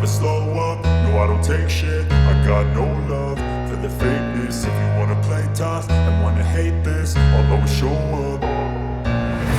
slow up, no I don't take shit. I got no love for the fakeness. If you wanna play tough and wanna hate this, I'll always show up.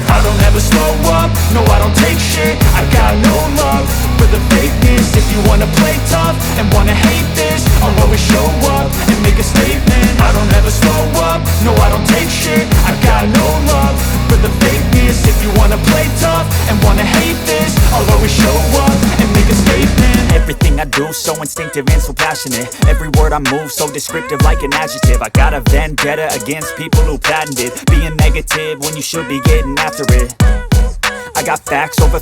I don't ever slow up, no I don't take shit. I got no love for the fakeness. If you wanna play tough and wanna hate this, I'll always show up and make a statement. I don't ever slow up, no I don't take shit. I got no love for the fakeness. If you wanna play tough and wanna hate this, I'll always show up and make a statement. Everything I do so instinctive and so passionate. Every word I move so descriptive like an adjective. I got a vendetta against people who patented being negative when you should be getting after it. I got facts over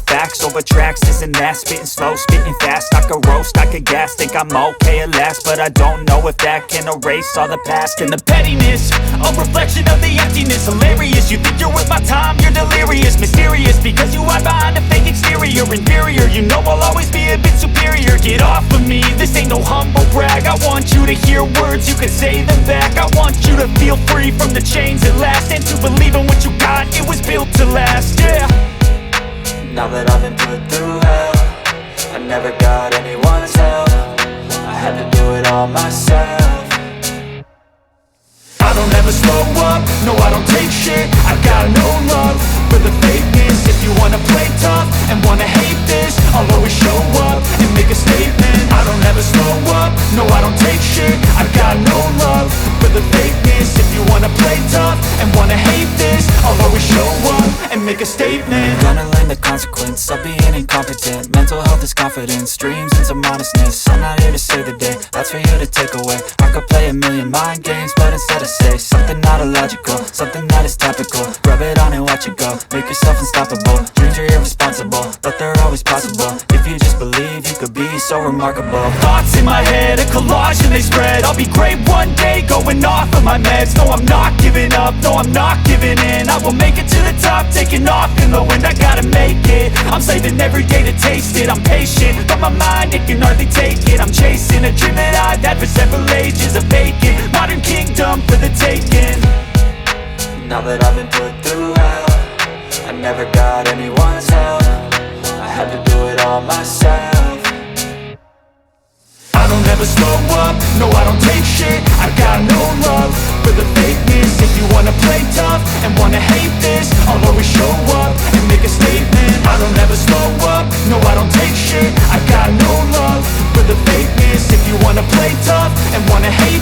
tracks, this and that. Spitting slow, spitting fast, I could roast, I could gas. Think I'm okay at last, but I don't know if that can erase all the past. And the pettiness, a reflection of the emptiness. Hilarious, you think you're worth my time, you're delirious. Mysterious, because you hide behind a fake exterior. Inferior, you know I'll always be a bit superior. Get off of me, this ain't no humble brag. I want you to hear words, you can say them back. I want you to feel free from the chains at last, and to believe in what you got, it was built to last, yeah. Now that I've been put through hell, I never got anyone's help. I had to do it all myself. I don't ever slow up, no I don't take shit. I got no love for the fakeness. If you wanna play tough and wanna hate this, I'll always show up and make a statement. I don't ever slow up, no I don't take shit. I got no love for the fakeness. If you wanna play tough and wanna hate this, I'll always show up and make a statement. Gonna learn the consequence of being incompetent. Mental health is confidence, dreams and some honestness. I'm not here to save the day, that's for you to take away. I could play a million mind games, but instead I say something not illogical, something that is topical. Rub it on and watch it go, make yourself unstoppable. Dreams are irresponsible, but they're always possible. If you just believe, you could be so remarkable. Thoughts in my head, a collage and they spread. I'll be great one day, going off of my meds. No, I'm not giving up, no, I'm not giving in. I will make it to the top, taking off in the wind. I gotta make it, I'm saving every day to taste it. I'm patient, but my mind, it can hardly take it. I'm chasing a dream that I've had for several ages. A vacant, modern kingdom for the taking. Now that I've been put through hell, I never got anyone's help. I had to do it all myself. I don't ever slow up, no I don't take shit. I got no love for the fakeness. If you wanna play tough and wanna hate this, I'll always show up and make a statement. I don't ever slow up, no I don't take shit. I got no love for the fakeness. If you wanna play tough and wanna hate